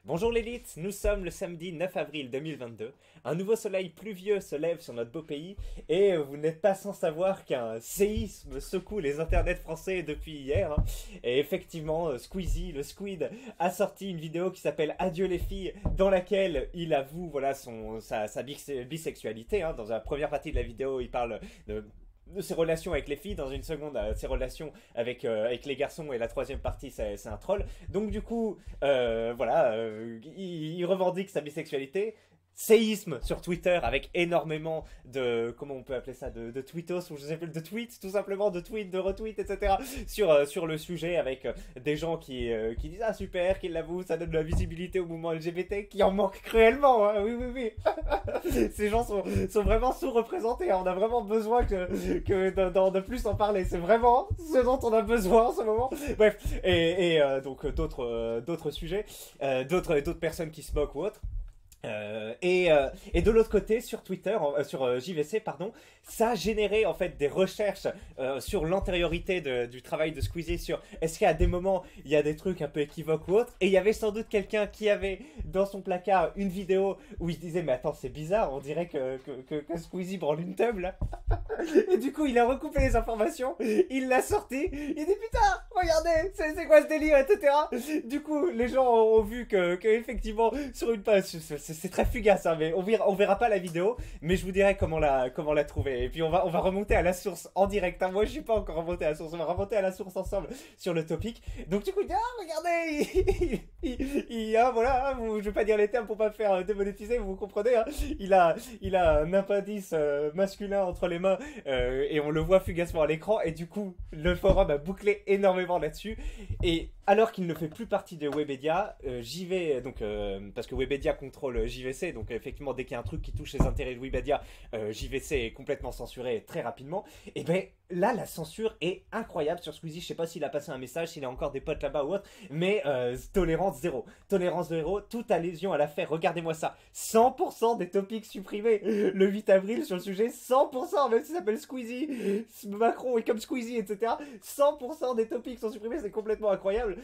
Bonjour l'élite, nous sommes le samedi 9 avril 2022. Un nouveau soleil pluvieux se lève sur notre beau pays et vous n'êtes pas sans savoir qu'un séisme secoue les internets français depuis hier, hein. Et effectivement, Squeezie, le Squid, a sorti une vidéo qui s'appelle Adieu les filles, dans laquelle il avoue voilà, sa bisexualité, hein. Dans la première partie de la vidéo, il parle de ses relations avec les filles, dans une seconde ses relations avec les garçons, et la troisième partie c'est un troll. Donc du coup, il revendique sa bisexualité. Séisme sur Twitter avec énormément de, comment on peut appeler ça, de tweetos, ou je sais plus, de tweets, tout simplement, de tweets, de retweets, etc. sur le sujet, avec des gens qui disent ah super, qu'ils l'avouent, ça donne de la visibilité au mouvement LGBT qui en manque cruellement, hein. Oui, oui, oui. Ces gens sont vraiment sous-représentés, hein. On a vraiment besoin de plus en parler. C'est vraiment ce dont on a besoin en ce moment. Bref, donc d'autres sujets, d'autres personnes qui se moquent ou autres. Et de l'autre côté, sur Twitter, sur JVC, pardon, ça a généré en fait des recherches sur l'antériorité du travail de Squeezie, sur est-ce qu'à des moments il y a des trucs un peu équivoques ou autres. Et il y avait sans doute quelqu'un qui avait dans son placard une vidéo où il se disait mais attends, c'est bizarre, on dirait que Squeezie branle une teub là. Et du coup il a recoupé les informations, il l'a sorti, il dit putain, regardez, c'est quoi ce délire, etc. Du coup les gens ont vu que effectivement sur une page, c'est très fugace, hein, mais on verra pas la vidéo, mais je vous dirai comment la trouver. Et puis on va remonter à la source en direct, hein. Moi je suis pas encore remonté à la source, on va remonter à la source ensemble sur le topic. Donc du coup il dit ah regardez, voilà, je vais pas dire les termes pour pas me faire démonétiser, vous comprenez, hein. Il a un appendice masculin entre les mains, et on le voit fugacement à l'écran, et du coup le forum a bouclé énormément là-dessus. Et alors qu'il ne fait plus partie de Webedia, j'y vais donc parce que Webedia contrôle JVC, donc effectivement dès qu'il y a un truc qui touche les intérêts de Webedia, JVC est complètement censuré très rapidement. Et ben là la censure est incroyable sur Squeezie. Je sais pas s'il a passé un message, s'il a encore des potes là-bas ou autre, mais tolérance zéro, toute allusion à l'affaire. Regardez-moi ça, 100% des topics supprimés le 8 avril sur le sujet, 100%, même si ça s'appelle Squeezie, Macron est comme Squeezie, etc. 100% des topics sont supprimés, c'est complètement incroyable.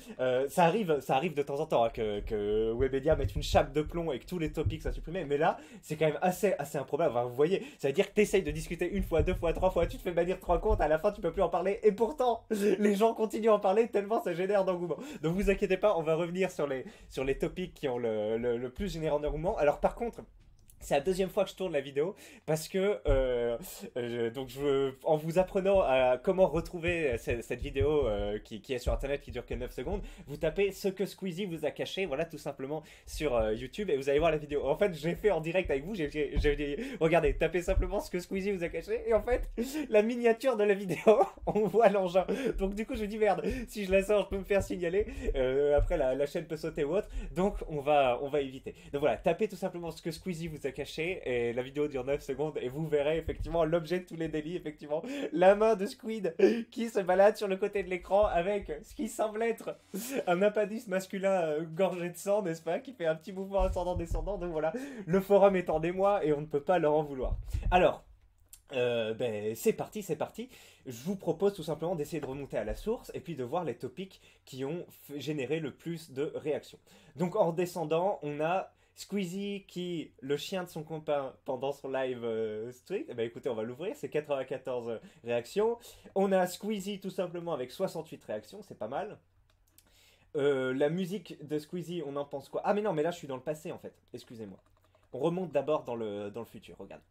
Ça arrive de temps en temps, hein, que Webedia mette une chape de plomb et que tous les topics soient supprimés, mais là c'est quand même assez improbable. Enfin, vous voyez, ça veut dire que t'essayes de discuter une fois, deux fois, trois fois, tu te fais bannir 3 comptes, à la fin tu peux plus en parler, et pourtant les gens continuent à en parler tellement ça génère d'engouement. Donc vous inquiétez pas, on va revenir sur les topics qui ont le plus généré d'engouement. Alors par contre, c'est la deuxième fois que je tourne la vidéo parce que en vous apprenant à comment retrouver cette vidéo qui est sur internet, qui dure que 9 secondes, vous tapez ce que Squeezie vous a caché, voilà, tout simplement sur YouTube, et vous allez voir la vidéo. En fait, j'ai fait en direct avec vous, j'ai dit regardez, tapez simplement ce que Squeezie vous a caché, et en fait la miniature de la vidéo on voit l'engin. Donc du coup je me dis merde, si je la sors je peux me faire signaler, après la chaîne peut sauter ou autre, donc on va éviter. Donc voilà, tapez tout simplement ce que Squeezie vous a caché, et la vidéo dure 9 secondes, et vous verrez effectivement l'objet de tous les délits, effectivement la main de Squid qui se balade sur le côté de l'écran avec ce qui semble être un appendice masculin gorgé de sang, n'est-ce pas, qui fait un petit mouvement ascendant-descendant. Donc voilà, le forum est en émoi et on ne peut pas leur en vouloir. Alors c'est parti. Je vous propose tout simplement d'essayer de remonter à la source et puis de voir les topics qui ont généré le plus de réactions. Donc en descendant, on a Squeezie qui, le chien de son copain pendant son live stream. Eh ben écoutez, on va l'ouvrir, c'est 94 réactions. On a Squeezie tout simplement avec 68 réactions, c'est pas mal. La musique de Squeezie, on en pense quoi? Ah mais non, mais là je suis dans le passé en fait, excusez-moi. On remonte d'abord dans le futur, regarde.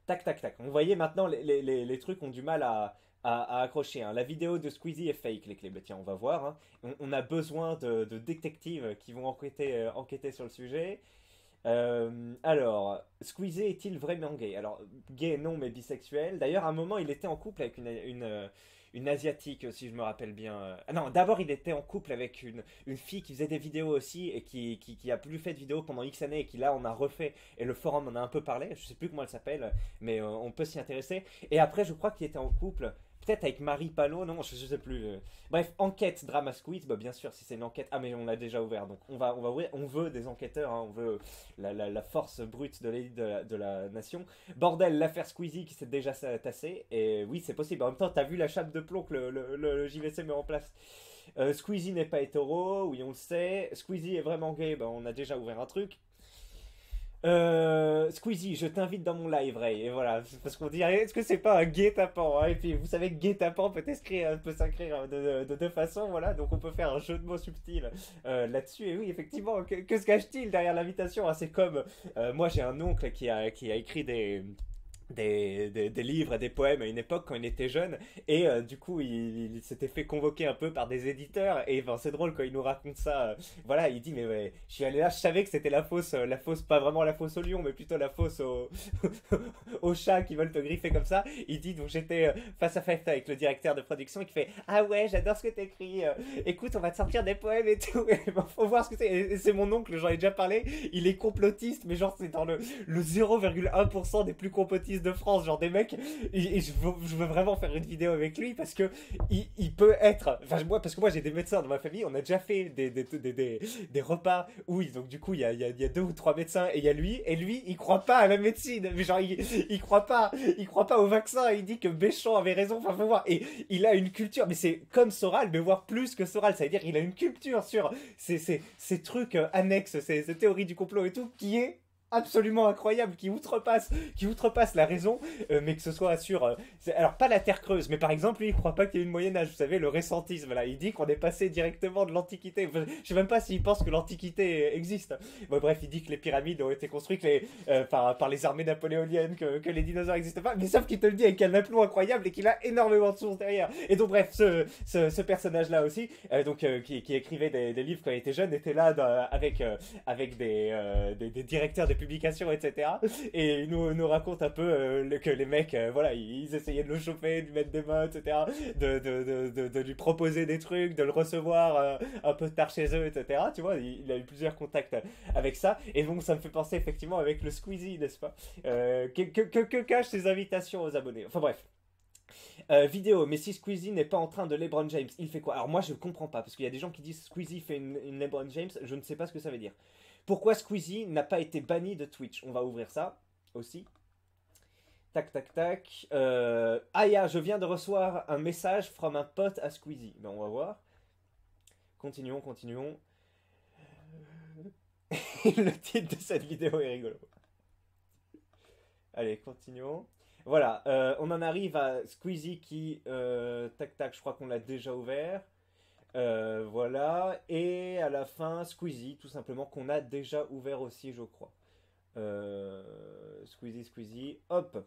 Tac, tac, tac. On voyait maintenant les trucs ont du mal à accrocher, hein. La vidéo de Squeezie est fake, les clés. Bah, tiens, on va voir, hein. On a besoin de détectives qui vont enquêter sur le sujet. Alors, Squeezie est-il vraiment gay? Alors, gay non, mais bisexuel. D'ailleurs, à un moment, il était en couple avec une asiatique, si je me rappelle bien. Ah non, d'abord, il était en couple avec une fille qui faisait des vidéos aussi, et qui a plus fait de vidéos pendant X années, et qui là, on a refait, et le forum en a un peu parlé. Je sais plus comment elle s'appelle, mais on peut s'y intéresser. Et après, je crois qu'il était en couple. Peut-être avec Marie Palot, non, je sais plus. Bref, enquête Drama Squid, bah bien sûr, si c'est une enquête. Ah, mais on l'a déjà ouvert, donc on va ouvrir. On veut des enquêteurs, hein, on veut la force brute de l'élite de la nation. Bordel, l'affaire Squeezie qui s'est déjà tassée. Et oui, c'est possible. En même temps, t'as vu la chape de plomb que le JVC met en place. Squeezie n'est pas hétéro, oui on le sait. Squeezie est vraiment gay, ben, on a déjà ouvert un truc. Squeezie, je t'invite dans mon live, Ray. Et voilà, parce qu'on dirait, est-ce que c'est pas un guet-apens, hein? Et puis vous savez que guet-apens peut s'écrire de deux façons, voilà. Donc on peut faire un jeu de mots subtil là-dessus. Et oui, effectivement, que se cache-t-il derrière l'invitation, hein? C'est comme, moi j'ai un oncle qui a écrit des livres et des poèmes à une époque quand il était jeune et du coup il s'était fait convoquer un peu par des éditeurs et ben, c'est drôle quand il nous raconte ça voilà il dit mais ouais, je suis allé là je savais que c'était la fausse pas vraiment la fausse au lion mais plutôt la fausse au aux chats qui veulent te griffer comme ça il dit donc j'étais face à face avec le directeur de production qui fait ah ouais j'adore ce que t'écris écoute on va te sortir des poèmes et tout et ben, faut voir ce que c'est et c'est mon oncle j'en ai déjà parlé il est complotiste mais genre c'est dans le 0,1% des plus complotistes de France, genre des mecs, et je veux vraiment faire une vidéo avec lui parce que il peut être, enfin moi, parce que moi j'ai des médecins dans ma famille, on a déjà fait des repas où, donc du coup il y a deux ou trois médecins et il y a lui, et lui il croit pas à la médecine, mais genre il croit pas au vaccin, il dit que Béchon avait raison, enfin faut voir, et il a une culture, mais c'est comme Soral, mais voire plus que Soral, ça veut dire il a une culture sur ces trucs annexes, ces théories du complot et tout, qui est absolument incroyable qui outrepasse la raison mais que ce soit sur alors pas la terre creuse mais par exemple lui il croit pas qu'il y ait une moyen âge vous savez le récentisme là il dit qu'on est passé directement de l'antiquité enfin, je sais même pas s'il pense que l'antiquité existe bon, bref il dit que les pyramides ont été construites par les armées napoléoniennes que les dinosaures n'existent pas mais sauf qu'il te le dit avec un aplomb incroyable et qu'il a énormément de sources derrière et donc bref ce personnage là aussi qui écrivait des livres quand il était jeune était là avec des directeurs de publications, etc. Et il nous raconte un peu que les mecs, voilà, ils essayaient de le chauffer, de lui mettre des mains, etc. De lui proposer des trucs, de le recevoir un peu tard chez eux, etc. Tu vois, il a eu plusieurs contacts avec ça. Et donc, ça me fait penser effectivement avec le Squeezie, n'est-ce pas que cachent ces invitations aux abonnés. Enfin bref. Vidéo, mais si Squeezie n'est pas en train de LeBron James, il fait quoi? Alors moi je comprends pas, parce qu'il y a des gens qui disent Squeezie fait une LeBron James, je ne sais pas ce que ça veut dire. Pourquoi Squeezie n'a pas été banni de Twitch? On va ouvrir ça aussi. Tac, tac, tac. Aya, je viens de recevoir un message from un pote à Squeezie. Ben, on va voir. Continuons. Le titre de cette vidéo est rigolo. Allez, continuons. Voilà, on en arrive à Squeezie qui... tac, tac, je crois qu'on l'a déjà ouvert. Voilà, et à la fin, Squeezie, tout simplement, qu'on a déjà ouvert aussi, je crois. Squeezie, hop.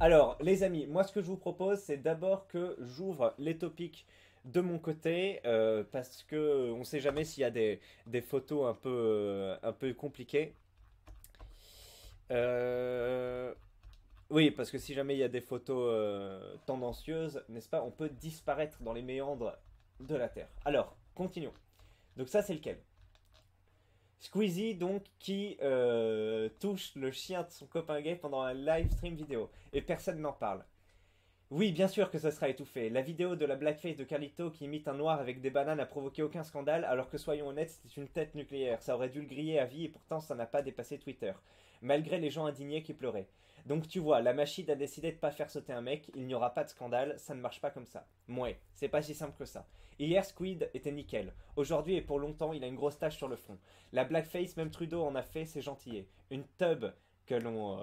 Alors, les amis, moi ce que je vous propose, c'est d'abord que j'ouvre les topics de mon côté, parce que on sait jamais s'il y a des photos un peu compliquées. Oui, parce que si jamais il y a des photos tendancieuses, n'est-ce pas, on peut disparaître dans les méandres de la Terre. Alors, continuons. Donc ça, c'est lequel? Squeezie, donc, qui touche le chien de son copain gay pendant un live stream vidéo. Et personne n'en parle. Oui, bien sûr que ça sera étouffé. La vidéo de la blackface de Carlito qui imite un noir avec des bananes n'a provoqué aucun scandale, alors que soyons honnêtes, c'était une tête nucléaire. Ça aurait dû le griller à vie et pourtant ça n'a pas dépassé Twitter. Malgré les gens indignés qui pleuraient. Donc tu vois, la machine a décidé de pas faire sauter un mec, il n'y aura pas de scandale, ça ne marche pas comme ça. Mouais, c'est pas si simple que ça. Hier, Squid était nickel. Aujourd'hui et pour longtemps, il a une grosse tache sur le front. La blackface, même Trudeau en a fait, c'est gentillet. Une tub que l'on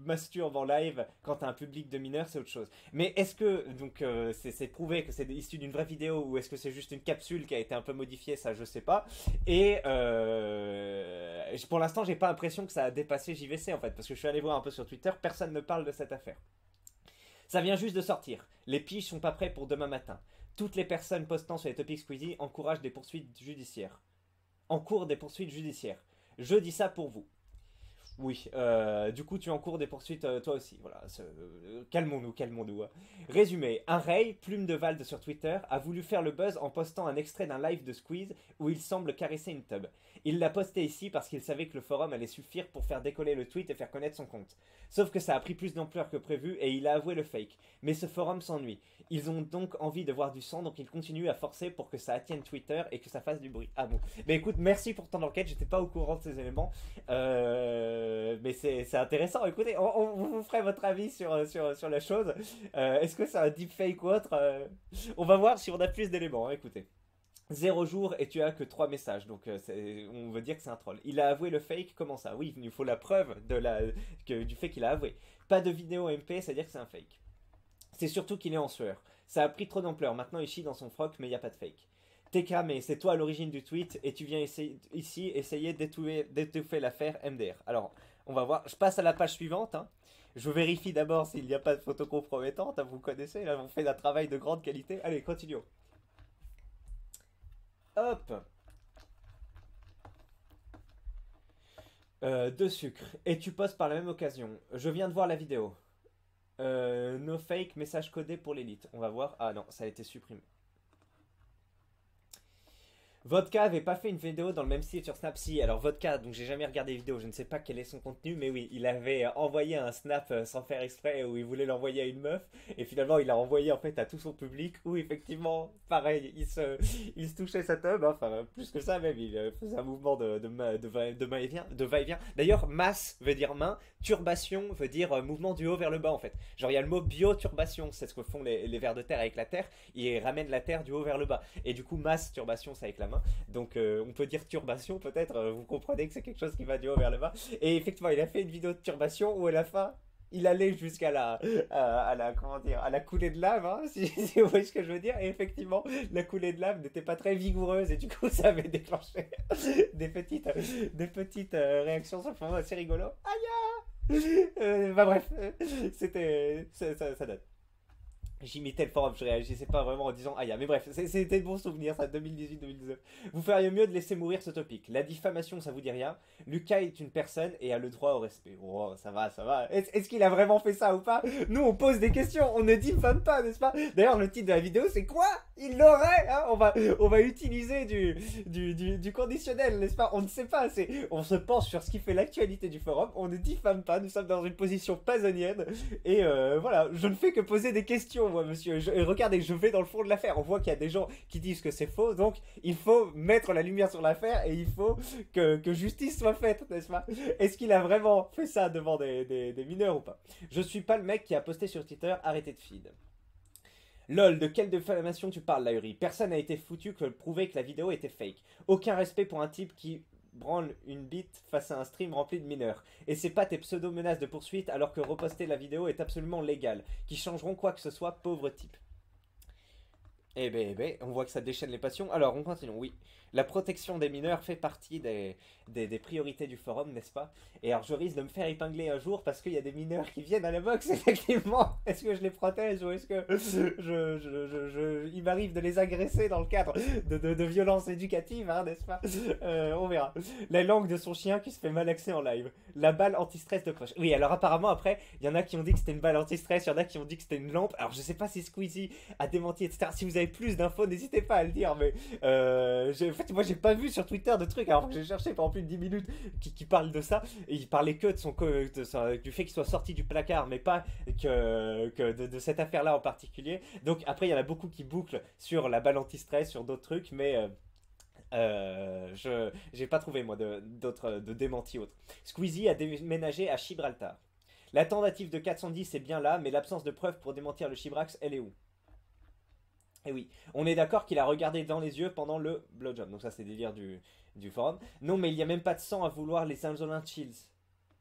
masturbe en live quand t'as un public de mineurs, c'est autre chose. Mais est-ce que, donc, c'est prouvé que c'est issu d'une vraie vidéo ou est-ce que c'est juste une capsule qui a été un peu modifiée, ça je sais pas. Et pour l'instant, j'ai pas l'impression que ça a dépassé JVC en fait, parce que je suis allé voir un peu sur Twitter, personne ne parle de cette affaire. Ça vient juste de sortir. Les piges sont pas prêts pour demain matin. Toutes les personnes postant sur les topics Squeezie encouragent des poursuites judiciaires. En cours des poursuites judiciaires. Je dis ça pour vous. Oui, du coup tu encours des poursuites toi aussi, voilà, calmons-nous. Résumé, un Ray, plume de Vald sur Twitter, a voulu faire le buzz en postant un extrait d'un live de Squeeze où il semble caresser une tub. Il l'a posté ici parce qu'il savait que le forum allait suffire pour faire décoller le tweet et faire connaître son compte. Sauf que ça a pris plus d'ampleur que prévu et il a avoué le fake. Mais ce forum s'ennuie. Ils ont donc envie de voir du sang, donc ils continuent à forcer pour que ça atteigne Twitter et que ça fasse du bruit. Ah bon. Mais écoute, merci pour ton enquête, j'étais pas au courant de ces éléments. Mais c'est intéressant. Écoutez, vous ferez votre avis sur la chose. Est-ce que c'est un deepfake ou autre? On va voir si on a plus d'éléments, hein, écoutez. 0 jours et tu as que 3 messages, donc on veut dire que c'est un troll. Il a avoué le fake, comment ça? Oui, il nous faut la preuve du fait qu'il a avoué. Pas de vidéo MP, c'est-à-dire que c'est un fake. C'est surtout qu'il est en sueur. Ça a pris trop d'ampleur, maintenant il chie dans son froc, mais il n'y a pas de fake. TK, mais c'est toi à l'origine du tweet et tu viens ici essayer d'étouffer l'affaire MDR. Alors, on va voir, je passe à la page suivante, hein. Je vérifie d'abord s'il n'y a pas de photos compromettantes, hein, vous connaissez, là on fait un travail de grande qualité. Allez, continuons. Hop. De sucre. Et tu postes par la même occasion. Je viens de voir la vidéo. No fake, message codé pour l'élite. On va voir. Ah non, ça a été supprimé. Vodka avait pas fait une vidéo dans le même style sur Snap. Si, alors Vodka, donc j'ai jamais regardé les vidéos, je ne sais pas quel est son contenu, mais oui, il avait envoyé un Snap sans faire exprès où il voulait l'envoyer à une meuf, et finalement il l'a envoyé en fait à tout son public, où effectivement, pareil, il se touchait sa teub, hein, enfin plus que ça même, il faisait un mouvement de va-et-vient. D'ailleurs, masse veut dire main, turbation veut dire mouvement du haut vers le bas en fait. Genre il y a le mot bioturbation, c'est ce que font les vers de terre avec la terre, ils ramènent la terre du haut vers le bas, et du coup masse, turbation, c'est avec la main. Donc on peut dire turbation peut-être, vous comprenez que c'est quelque chose qui va du haut vers le bas. Et effectivement, il a fait une vidéo de turbation où à la fin, il allait jusqu'à comment dire, à la coulée de lave, hein, si vous voyez ce que je veux dire. Et effectivement, la coulée de lave n'était pas très vigoureuse et du coup, ça avait déclenché des petites réactions sur le fond assez rigolo. Aïe! Bah bref, ça date. J'imitais le forum, je réagissais pas vraiment en disant aïe, mais bref, c'était de bons souvenirs, ça, 2018-2019. Vous feriez mieux de laisser mourir ce topic. La diffamation, ça vous dit rien. Lucas est une personne et a le droit au respect. Oh, ça va, ça va. Est-ce qu'il a vraiment fait ça ou pas? Nous, on pose des questions, on ne diffame pas, n'est-ce pas? D'ailleurs, le titre de la vidéo, c'est quoi? Il l'aurait, hein. On va utiliser du conditionnel, n'est-ce pas? On ne sait pas, on se penche sur ce qui fait l'actualité du forum, on ne diffame pas, nous sommes dans une position pasonienne, et voilà, je ne fais que poser des questions, moi, monsieur. Regardez, je vais dans le fond de l'affaire. On voit qu'il y a des gens qui disent que c'est faux, donc il faut mettre la lumière sur l'affaire et il faut que justice soit faite, n'est-ce pas? Est-ce qu'il a vraiment fait ça devant des mineurs ou pas? Je suis pas le mec qui a posté sur Twitter, arrêtez de feed. Lol, de quelle diffamation tu parles, Lahuri? Personne n'a été foutu que prouver que la vidéo était fake. Aucun respect pour un type qui branle une bite face à un stream rempli de mineurs. Et c'est pas tes pseudo-menaces de poursuite alors que reposter la vidéo est absolument légal, qui changeront quoi que ce soit, pauvre type. Eh ben, on voit que ça déchaîne les passions. Alors, on continue, oui. La protection des mineurs fait partie des priorités du forum, n'est-ce pas? Et alors, je risque de me faire épingler un jour parce qu'il y a des mineurs qui viennent à la boxe, effectivement. Est-ce que je les protège ou est-ce que il m'arrive de les agresser dans le cadre de violences éducatives, hein, n'est-ce pas? On verra. La langue de son chien qui se fait malaxer en live. La balle anti-stress de poche. Oui, alors apparemment, après, il y en a qui ont dit que c'était une balle anti-stress, il y en a qui ont dit que c'était une lampe. Alors, je sais pas si Squeezie a démenti, etc. Si vous avez plus d'infos, n'hésitez pas à le dire, mais en fait, moi j'ai pas vu sur Twitter de trucs alors que j'ai cherché pendant plus de 10 minutes qui parlent de ça, et il parlait que du fait qu'il soit sorti du placard, mais pas de cette affaire-là en particulier. Donc après, il y en a beaucoup qui bouclent sur la balle anti-stress, sur d'autres trucs, mais j'ai pas trouvé moi d'autres démentis autres. Squeezie a déménagé à Gibraltar. La tentative de 410 est bien là, mais l'absence de preuves pour démentir le Chibrax, elle est où? Et oui, on est d'accord qu'il a regardé dans les yeux pendant le blowjob. Donc ça, c'est délire du forum. Non, mais il n'y a même pas de sang à vouloir les Saint-Jolin Chills.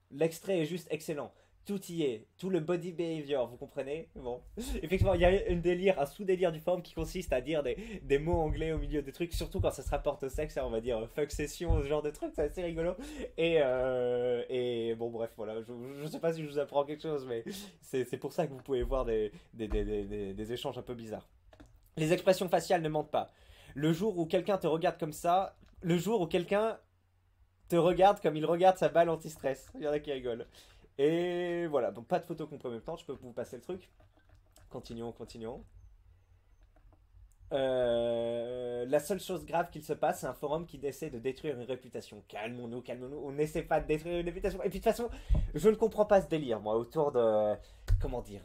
L'extrait est juste excellent. Tout y est. Tout le body behavior, vous comprenez? Bon. Effectivement, il y a un sous-délire du forum qui consiste à dire des mots anglais au milieu des trucs, surtout quand ça se rapporte au sexe, hein, on va dire fuck session, ce genre de trucs, c'est assez rigolo. Et bon, bref, voilà. Je sais pas si je vous apprends quelque chose, mais c'est pour ça que vous pouvez voir des échanges un peu bizarres. Les expressions faciales ne mentent pas. Le jour où quelqu'un te regarde comme ça, le jour où quelqu'un te regarde comme il regarde sa balle anti-stress. Il y en a qui rigolent. Et voilà, donc pas de photos compromettantes, je peux vous passer le truc. Continuons. La seule chose grave qu'il se passe, c'est un forum qui essaie de détruire une réputation. Calmons-nous. On n'essaie pas de détruire une réputation. Et puis de toute façon, je ne comprends pas ce délire, moi, autour de... comment dire,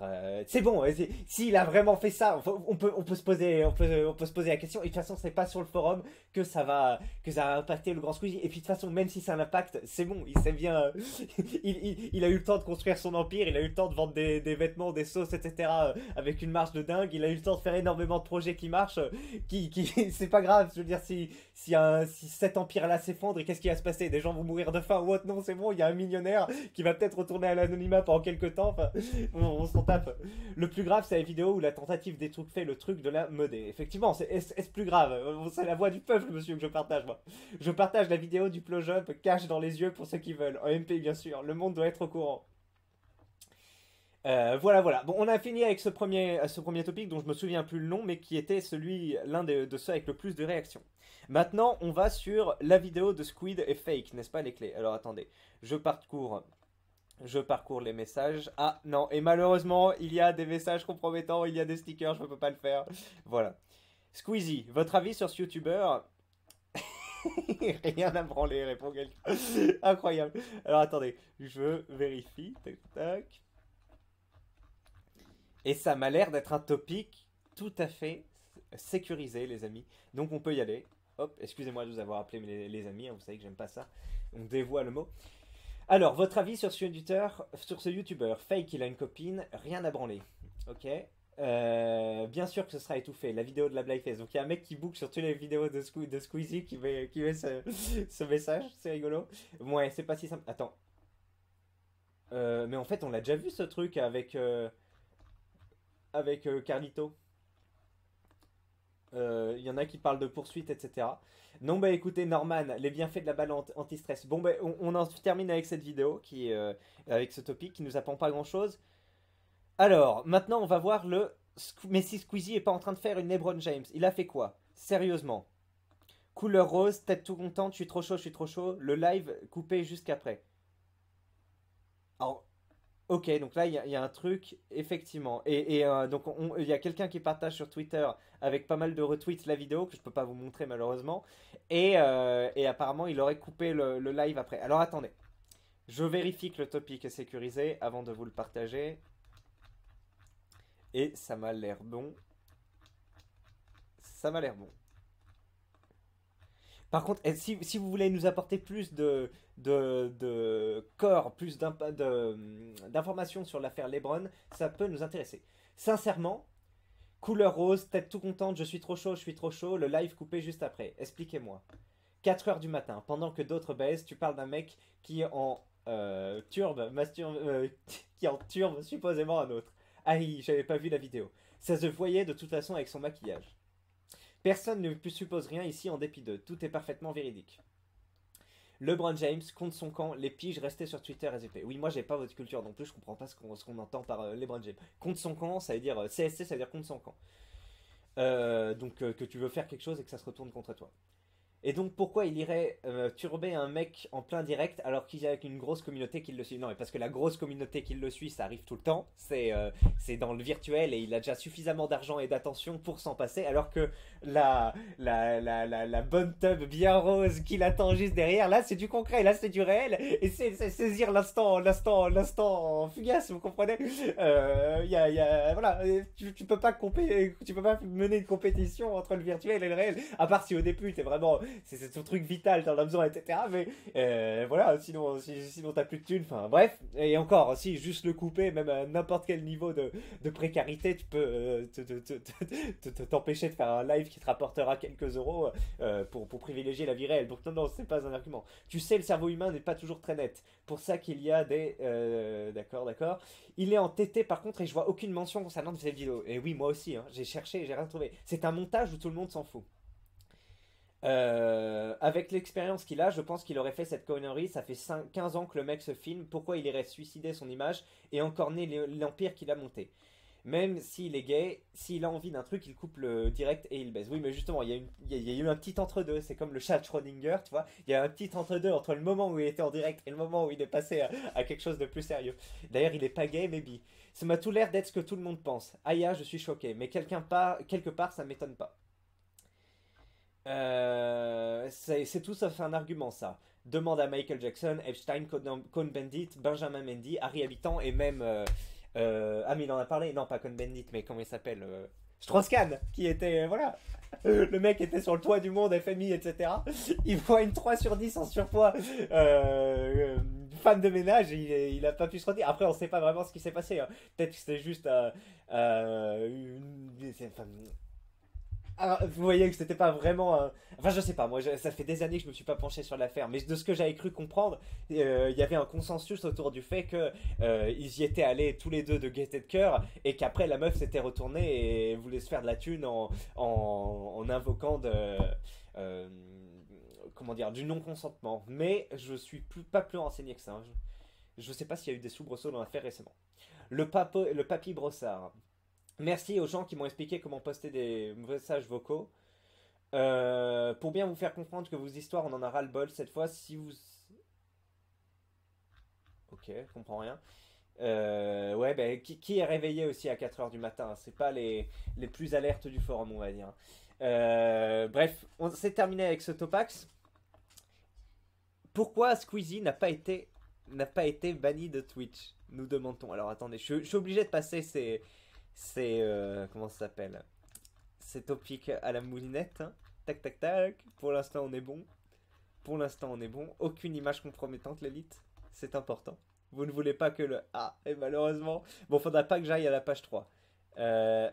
c'est bon. S'il a vraiment fait ça, on peut se poser, on peut se poser la question. Et de toute façon, c'est pas sur le forum que ça va impacter le Grand Squeezie. Et puis de toute façon, même si ça l'impacte, c'est bon. Il sait bien, il a eu le temps de construire son empire. Il a eu le temps de vendre des vêtements, des sauces, etc. Avec une marge de dingue. Il a eu le temps de faire énormément de projets qui marchent. C'est pas grave. Je veux dire, si cet empire-là s'effondre, qu'est-ce qui va se passer? Des gens vont mourir de faim ou autre? Non, c'est bon. Il y a un millionnaire qui va peut-être retourner à l'anonymat pendant quelques temps. Enfin, on s'en tape. Le plus grave, c'est la vidéo où la tentative des trucs fait le truc de la modée. Effectivement, est-ce plus grave? C'est la voix du peuple, monsieur, que je partage, moi. Je partage la vidéo du Plojump cache dans les yeux pour ceux qui veulent. En MP, bien sûr. Le monde doit être au courant. Voilà. Bon, on a fini avec ce premier topic dont je me souviens plus le nom, mais qui était l'un de ceux avec le plus de réactions. Maintenant, on va sur la vidéo de Squid et Fake, n'est-ce pas les clés? Alors attendez, je parcours les messages. Ah non, et malheureusement, il y a des messages compromettants, il y a des stickers, je ne peux pas le faire. Voilà. Squeezie, votre avis sur ce youtubeur? Rien à branler, répond quelqu'un. Incroyable. Alors attendez, je vérifie. Tac, tac. Et ça m'a l'air d'être un topic tout à fait sécurisé, les amis. Donc on peut y aller. Hop, excusez-moi de vous avoir appelé les amis, hein, vous savez que j'aime pas ça. On dévoie le mot. Alors, votre avis sur ce youtubeur? Fake, il a une copine, rien à branler. Ok. Bien sûr que ce sera étouffé, la vidéo de la Blackface. Donc il y a un mec qui book sur toutes les vidéos de Squeezie qui met ce message, c'est rigolo. Ouais, c'est pas si simple. Attends. Mais en fait, on l'a déjà vu ce truc avec Carlito. Il y en a qui parlent de poursuite, etc. Non, bah écoutez, Norman, les bienfaits de la balle anti-stress. Bon, bah on en termine avec cette vidéo, avec ce topic qui nous apprend pas grand-chose. Alors, maintenant, on va voir mais si Squeezie est pas en train de faire une LeBron James, il a fait quoi? Sérieusement. Couleur rose, tête tout contente, je suis trop chaud. Le live coupé jusqu'après. Alors, ok, donc là, il y a un truc, effectivement. Donc, il y a quelqu'un qui partage sur Twitter avec pas mal de retweets la vidéo, que je peux pas vous montrer malheureusement. Et apparemment, il aurait coupé le live après. Alors, attendez. Je vérifie que le topic est sécurisé avant de vous le partager. Et ça m'a l'air bon. Ça m'a l'air bon. Par contre, si vous voulez nous apporter plus de corps, plus d'informations sur l'affaire Lebron, ça peut nous intéresser. Sincèrement, couleur rose, tête tout contente, je suis trop chaud, le live coupé juste après. Expliquez-moi. 4 heures du matin, pendant que d'autres baissent, tu parles d'un mec qui en qui en turbe supposément un autre. Aïe, j'avais pas vu la vidéo. Ça se voyait de toute façon avec son maquillage. Personne ne suppose rien ici en dépit d'eux. Tout est parfaitement véridique. LeBron James contre son camp, les piges restées sur Twitter SVP. Oui, moi j'ai pas votre culture non plus, je comprends pas ce qu'on entend par LeBron James. Contre son camp, ça veut dire CSC, ça veut dire contre son camp. Donc que tu veux faire quelque chose et que ça se retourne contre toi. Et donc pourquoi il irait turber un mec en plein direct alors qu'il y a une grosse communauté qui le suit? Non, mais parce que la grosse communauté qui le suit, ça arrive tout le temps. C'est dans le virtuel et il a déjà suffisamment d'argent et d'attention pour s'en passer. Alors que la bonne tub bien rose qui l'attend juste derrière, là c'est du concret, là c'est du réel. Et c'est saisir l'instant fugace, vous comprenez? Voilà, tu peux pas mener une compétition entre le virtuel et le réel. À part si au début t'es vraiment... C'est ton truc vital, t'en as besoin, etc. Mais voilà, sinon t'as plus de thunes. Enfin bref, et encore, si juste le couper, même à n'importe quel niveau de précarité, tu peux t'empêcher de faire un live qui te rapportera quelques euros pour privilégier la vie réelle. Donc non, c'est pas un argument. Tu sais, le cerveau humain n'est pas toujours très net. Pour ça qu'il y a des... D'accord. Il est en TT par contre et je vois aucune mention concernant cette vidéo. Et oui, moi aussi, hein, j'ai cherché et j'ai rien trouvé. C'est un montage où tout le monde s'en fout. Avec l'expérience qu'il a, je pense qu'il aurait fait cette connerie. Ça fait 15 ans que le mec se filme. Pourquoi il irait suicider son image et encore né l'empire qu'il a monté? Même s'il est gay, s'il a envie d'un truc, il coupe le direct et il baise. Oui, mais justement, il y a eu un petit entre-deux. C'est comme le chat Schrödinger, tu vois. Il y a un petit entre-deux entre le moment où il était en direct et le moment où il est passé à quelque chose de plus sérieux. D'ailleurs, il est pas gay, mais bi. Ça m'a tout l'air d'être ce que tout le monde pense. Aya, je suis choqué. Mais quelque part, ça m'étonne pas. C'est tout sauf un argument, ça. Demande à Michael Jackson, Epstein, Cohn-Bendit, Benjamin Mendy, Harry Habitant et même Ah, mais il en a parlé. Non, pas Cohn-Bendit, mais comment il s'appelle Strauss-Kahn, qui était, voilà, le mec était sur le toit du monde, FMI, etc. Il voit une 3 sur 10 en surpoids, femme de ménage, et il a pas pu se retenir. Après, on sait pas vraiment ce qui s'est passé, hein. Peut-être que c'était juste enfin, ah, vous voyez que c'était pas vraiment Enfin, je sais pas, moi, ça fait des années que je me suis pas penché sur l'affaire, mais de ce que j'avais cru comprendre, il y avait un consensus autour du fait que ils y étaient allés tous les deux de gaieté de cœur, et qu'après la meuf s'était retournée et voulait se faire de la thune en invoquant euh, comment dire, du non-consentement. Mais je suis pas plus renseigné que ça, hein. Je sais pas s'il y a eu des soubresauts dans l'affaire récemment. Le papy Brossard. Merci aux gens qui m'ont expliqué comment poster des messages vocaux. Pour bien vous faire comprendre que vos histoires, on en a ras-le-bol cette fois. Si vous. Ok, je comprends rien. Ouais, ben, qui est réveillé aussi à 4 heures du matin? C'est pas les plus alertes du forum, on va dire. Bref, on s'est terminé avec ce Topax. Pourquoi Squeezie n'a pas été banni de Twitch? Nous demandons. Alors attendez, je suis obligé de passer comment ça s'appelle? Ces topics à la moulinette, hein. Tac tac tac. Pour l'instant, on est bon. Pour l'instant, on est bon. Aucune image compromettante, l'élite. C'est important. Vous ne voulez pas que le. Ah, et malheureusement. Bon, faudra pas que j'aille à la page 3.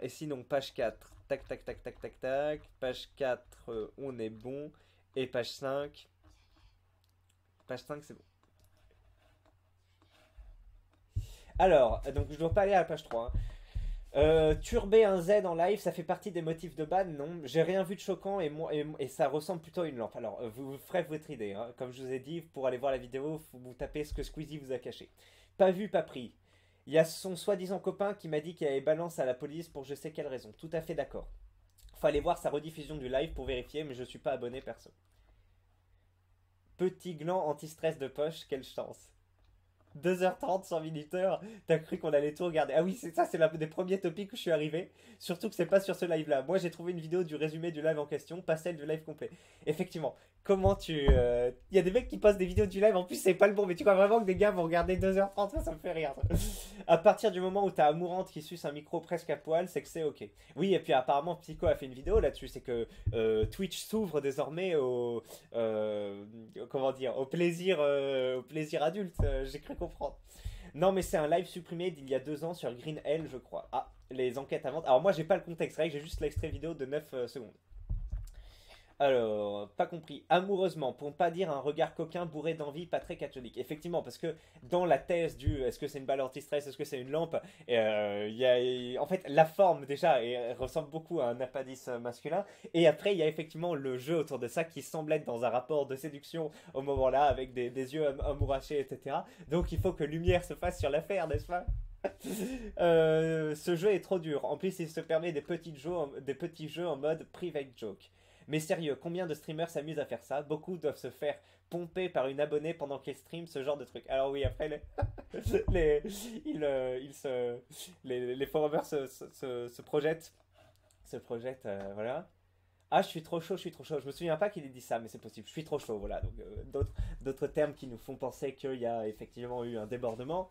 Et sinon, page 4. Tac tac tac tac tac tac. Page 4, on est bon. Et page 5. Page 5, c'est bon. Alors, donc je dois pas aller à la page 3, hein. Turber un Z en live, ça fait partie des motifs de ban? Non, j'ai rien vu de choquant et ça ressemble plutôt à une lampe. Alors, vous ferez votre idée, hein. Comme je vous ai dit, pour aller voir la vidéo, vous tapez ce que Squeezie vous a caché. Pas vu, pas pris. Il y a son soi-disant copain qui m'a dit qu'il avait balance à la police pour je sais quelle raison. Tout à fait d'accord. Faut aller voir sa rediffusion du live pour vérifier, mais je suis pas abonné perso. Petit gland anti-stress de poche, quelle chance. 2h30, 100 minuteurs, t'as cru qu'on allait tout regarder. Ah oui, c'est ça, c'est l'un des premiers topics où je suis arrivé. Surtout que c'est pas sur ce live-là. Moi, j'ai trouvé une vidéo du résumé du live en question, pas celle du live complet. Effectivement, comment tu. Il y a des mecs qui postent des vidéos du live, en plus, c'est pas le bon, mais tu crois vraiment que des gars vont regarder 2h30? Ça me fait rire. À partir du moment où t'as Amourante qui suce un micro presque à poil, c'est que c'est ok. Oui, et puis apparemment, Psycho a fait une vidéo là-dessus, c'est que Twitch s'ouvre désormais comment dire, au plaisir adulte, j'ai cru comprendre. Non, mais c'est un live supprimé d'il y a 2 ans sur Green Hell, je crois. Ah, les enquêtes avant. Alors, moi, j'ai pas le contexte, c'est vrai que j'ai juste l'extrait vidéo de 9 secondes. Alors, pas compris. Amoureusement, pour ne pas dire un regard coquin bourré d'envie, pas très catholique. Effectivement, parce que dans la thèse du est-ce que c'est une balle anti-stress, est-ce que c'est une lampe, en fait, la forme déjà ressemble beaucoup à un appendice masculin. Et après, il y a effectivement le jeu autour de ça qui semble être dans un rapport de séduction au moment-là, avec des yeux amourachés, etc. Donc, il faut que lumière se fasse sur l'affaire, n'est-ce pas? Ce jeu est trop dur. En plus, il se permet des petits jeux en mode private joke. Mais sérieux, combien de streamers s'amusent à faire ça? Beaucoup doivent se faire pomper par une abonnée pendant qu'ils stream ce genre de truc. Alors oui, après, les, ils les forumers se projettent. Voilà. Ah, je suis trop chaud, je suis trop chaud. Je me souviens pas qu'il ait dit ça, mais c'est possible. Je suis trop chaud, voilà. Donc, d'autres termes qui nous font penser qu'il y a effectivement eu un débordement.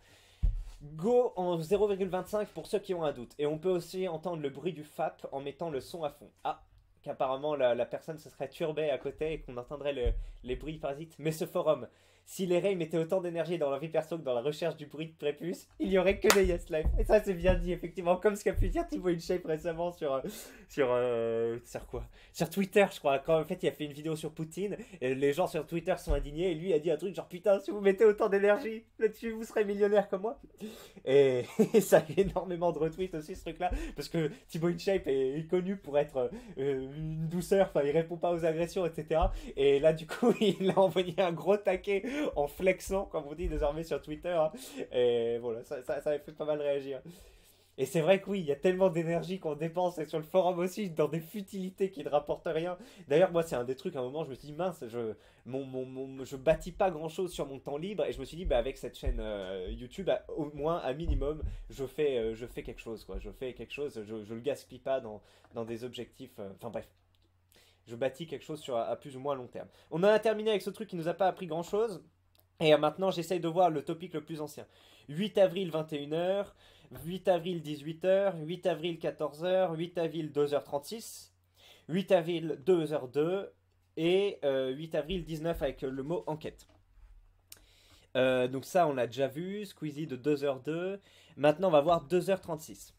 Go en 0,25 pour ceux qui ont un doute. Et on peut aussi entendre le bruit du FAP en mettant le son à fond. Ah, qu'apparemment la personne se serait turbée à côté et qu'on entendrait les bruits parasites. Mais ce forum, si les Ray mettaient autant d'énergie dans leur vie perso que dans la recherche du bruit de prépuce, il y aurait que des Yes Live. Et ça, c'est bien dit, effectivement. Comme ce qu'a pu dire Thibaut InShape récemment sur quoi? Sur Twitter, je crois. Quand en fait, il a fait une vidéo sur Poutine, et les gens sur Twitter sont indignés, et lui a dit un truc genre putain, si vous mettez autant d'énergie là-dessus, vous serez millionnaire comme moi. Et, ça a eu énormément de retweets aussi, ce truc-là. Parce que Thibaut InShape est connu pour être une douceur, enfin, il répond pas aux agressions, etc. Et là, du coup, il a envoyé un gros taquet en flexant, comme on dit désormais sur Twitter, hein. Et voilà, ça avait fait pas mal réagir. Et c'est vrai que oui, il y a tellement d'énergie qu'on dépense, et sur le forum aussi, dans des futilités qui ne rapportent rien. D'ailleurs, moi, c'est un des trucs, à un moment, je me suis dit, mince, je bâtis pas grand-chose sur mon temps libre, et je me suis dit, bah, avec cette chaîne YouTube, au moins, à minimum, je fais quelque chose, quoi. Je fais quelque chose, je le gaspille pas dans des objectifs. Enfin, bref. Je bâtis quelque chose à plus ou moins long terme. On en a terminé avec ce truc qui nous a pas appris grand chose. Et maintenant, j'essaye de voir le topic le plus ancien. 8 avril 21h, 8 avril 18h, 8 avril 14h, 8 avril 2h36, 8 avril 2h02 et 8 avril 19 avec le mot enquête. Donc ça, on l'a déjà vu. Squeezie de 2h02. Maintenant, on va voir 2h36.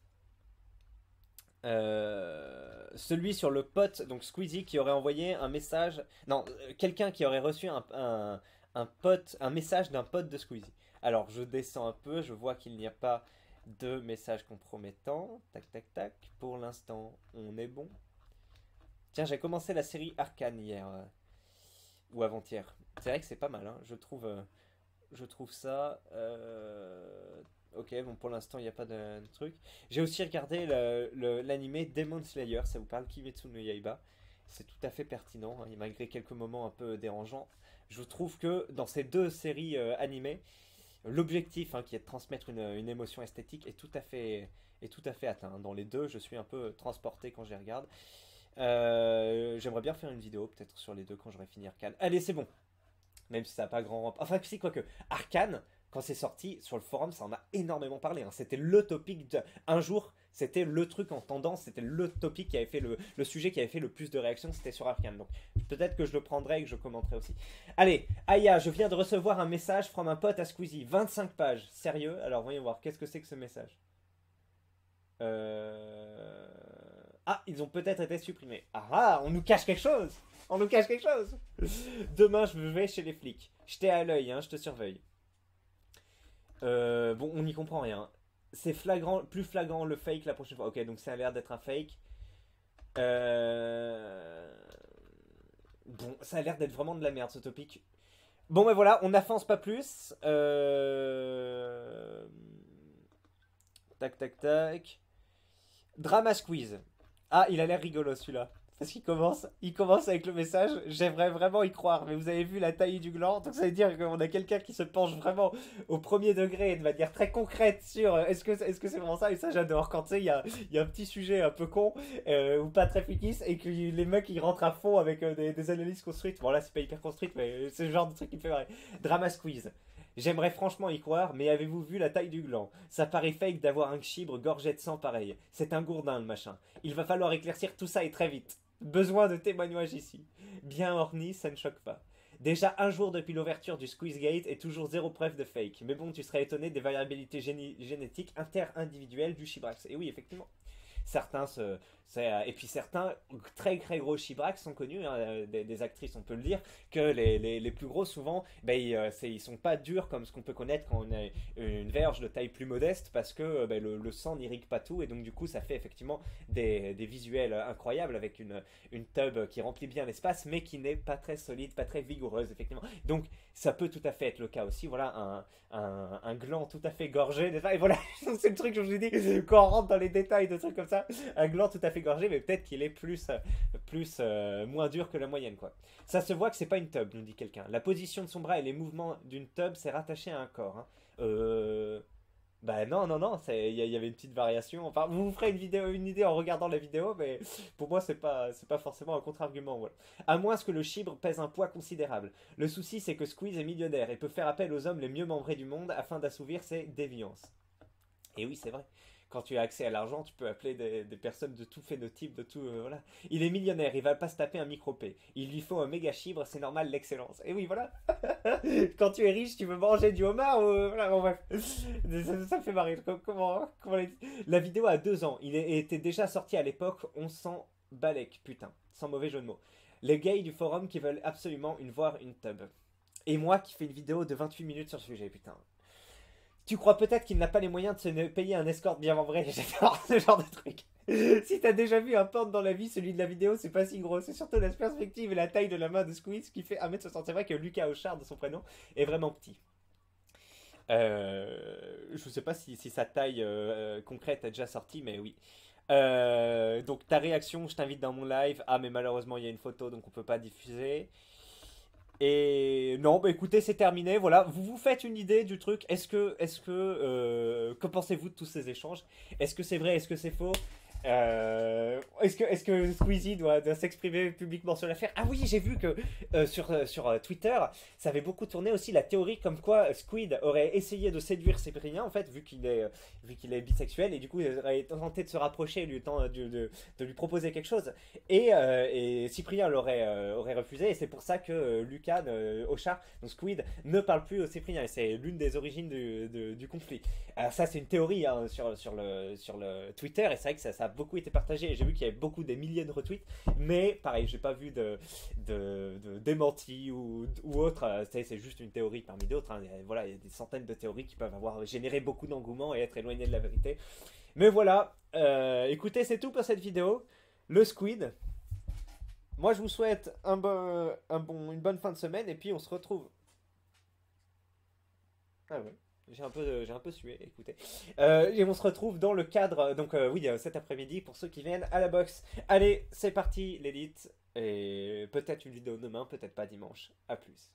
Celui sur le pote, donc Squeezie, qui aurait envoyé un message. Non, quelqu'un qui aurait reçu un message d'un pote de Squeezie. Alors, je descends un peu, je vois qu'il n'y a pas de message compromettant. Tac, tac, tac. Pour l'instant, on est bon. Tiens, j'ai commencé la série Arcane hier. Ou avant-hier. C'est vrai que c'est pas mal, hein. Je trouve ça. Ok, bon, pour l'instant, il n'y a pas de truc. J'ai aussi regardé l'animé Demon Slayer, ça vous parle, Kimetsu no Yaiba. C'est tout à fait pertinent, hein, et malgré quelques moments un peu dérangeants. Je trouve que dans ces deux séries animées, l'objectif, hein, qui est de transmettre une émotion esthétique, est tout à fait atteint. Dans les deux, je suis un peu transporté quand je les regarde. J'aimerais bien faire une vidéo, peut-être sur les deux quand j'aurai fini Arcane. Allez, c'est bon. Même si ça n'a pas grand... Enfin, si, quoique, Arcane, quand c'est sorti, sur le forum, ça en a énormément parlé, hein. C'était le topic un jour, c'était le truc en tendance, c'était le topic qui avait fait le sujet qui avait fait le plus de réactions, c'était sur Arcane. Donc, peut-être que je le prendrai et que je commenterai aussi. Allez, Aya, je viens de recevoir un message from un pote à Squeezie. 25 pages. Sérieux? Alors, voyons voir. Qu'est-ce que c'est que ce message? Ah, ils ont peut-être été supprimés. Ah, on nous cache quelque chose! On nous cache quelque chose! Demain, je vais chez les flics. Je t'ai à l'œil, hein, je te surveille. Bon, on n'y comprend rien. C'est flagrant, plus flagrant le fake la prochaine fois. Ok, donc ça a l'air d'être un fake. Bon, ça a l'air d'être vraiment de la merde ce topic. Bon, ben voilà, on n'avance pas plus. Tac, tac, tac. Drama Squeeze. Ah, il a l'air rigolo celui-là. Parce il commence avec le message. J'aimerais vraiment y croire, mais vous avez vu la taille du gland, donc ça veut dire qu'on a quelqu'un qui se penche vraiment au premier degré et de manière très concrète sur est-ce que c'est vraiment ça. Et ça, j'adore quand tu sais, il y a un petit sujet un peu con ou pas très fictif et que les mecs ils rentrent à fond avec des analyses construites. Bon, là, c'est pas hyper construite, mais c'est le genre de truc qui me fait marrer. Drama Squeeze. J'aimerais franchement y croire, mais avez-vous vu la taille du gland? Ça paraît fake d'avoir un chibre gorgé de sang pareil. C'est un gourdin le machin. Il va falloir éclaircir tout ça et très vite. Besoin de témoignages ici. Bien orni, ça ne choque pas. Déjà un jour depuis l'ouverture du Squeezegate et toujours zéro preuve de fake. Mais bon, tu serais étonné des variabilités génétiques inter-individuelles du Chibrax. Et oui, effectivement. Certains et puis certains très très gros chibrax sont connus, hein, des actrices, on peut le dire, que les plus gros souvent, ben, ils sont pas durs comme ce qu'on peut connaître quand on a une verge de taille plus modeste, parce que ben, le sang n'irrigue pas tout, et donc du coup ça fait effectivement des visuels incroyables avec une tub qui remplit bien l'espace, mais qui n'est pas très solide, pas très vigoureuse, effectivement. Donc ça peut tout à fait être le cas aussi. Voilà un gland tout à fait gorgé, et voilà, c'est le truc que je vous ai dit, quand on rentre dans les détails de trucs comme ça, un gland tout à fait gorgé, mais peut-être qu'il est moins dur que la moyenne, quoi. Ça se voit que c'est pas une tub, nous dit quelqu'un. La position de son bras et les mouvements d'une tub, c'est rattaché à un corps, hein. Bah non, non, non, il y avait une petite variation. Enfin, vous vous ferez une idée en regardant la vidéo, mais pour moi, c'est pas forcément un contre-argument. Voilà. À moins que le chibre pèse un poids considérable. Le souci, c'est que Squeeze est millionnaire et peut faire appel aux hommes les mieux membrés du monde afin d'assouvir ses déviances. Et oui, c'est vrai. Quand tu as accès à l'argent, tu peux appeler des personnes de tout phénotype, de tout... voilà. Il est millionnaire, il va pas se taper un micro-P. Il lui faut un méga chibre, c'est normal, l'excellence. Et oui, voilà. Quand tu es riche, tu veux manger du homard ou... voilà, bon, bref. Ça me fait marrer. Comment la vidéo a 2 ans. Il était déjà sorti à l'époque, on s'en balèque, putain. Sans mauvais jeu de mots. Les gays du forum qui veulent absolument voir une tub. Et moi qui fais une vidéo de 28 minutes sur le sujet, putain. Tu crois peut-être qu'il n'a pas les moyens de se payer un escort bien en vrai. J'adore ce genre de truc. Si t'as déjà vu un porn dans la vie, celui de la vidéo, c'est pas si gros. C'est surtout la perspective et la taille de la main de Squeeze qui fait 1m60. C'est vrai que Lucas Auchard, de son prénom, est vraiment petit. Je sais pas si sa taille concrète est déjà sortie, mais oui. Donc ta réaction, je t'invite dans mon live. Ah, mais malheureusement, il y a une photo, donc on peut pas diffuser. Et non, bah écoutez, c'est terminé. Voilà, vous vous faites une idée du truc. Que pensez-vous de tous ces échanges? Est-ce que c'est vrai? Est-ce que c'est faux? Est-ce que Squeezie doit s'exprimer publiquement sur l'affaire? Ah oui, j'ai vu que sur Twitter, ça avait beaucoup tourné aussi la théorie comme quoi Squid aurait essayé de séduire Cyprien, en fait, vu qu'il est bisexuel, et du coup, il aurait tenté de se rapprocher, de lui proposer quelque chose. Et Cyprien aurait refusé, et c'est pour ça que Lucan, Ochar, donc Squid, ne parle plus au Cyprien, et c'est l'une des origines du conflit. Alors ça, c'est une théorie hein, sur le Twitter, et c'est vrai que ça a beaucoup été partagé, et j'ai vu qu'il y avait beaucoup, des milliers de retweets, mais pareil, j'ai pas vu de démenti ou autre, c'est juste une théorie parmi d'autres, hein. Voilà, il y a des centaines de théories qui peuvent avoir généré beaucoup d'engouement et être éloignées de la vérité. Mais voilà, écoutez, c'est tout pour cette vidéo. Le Squid, moi je vous souhaite une bonne fin de semaine, et puis on se retrouve. Ah ouais. J'ai un peu sué, écoutez. Et on se retrouve dans le cadre, donc oui, cet après-midi pour ceux qui viennent à la boxe. Allez, c'est parti, l'élite. Et peut-être une vidéo demain, peut-être pas dimanche. À plus.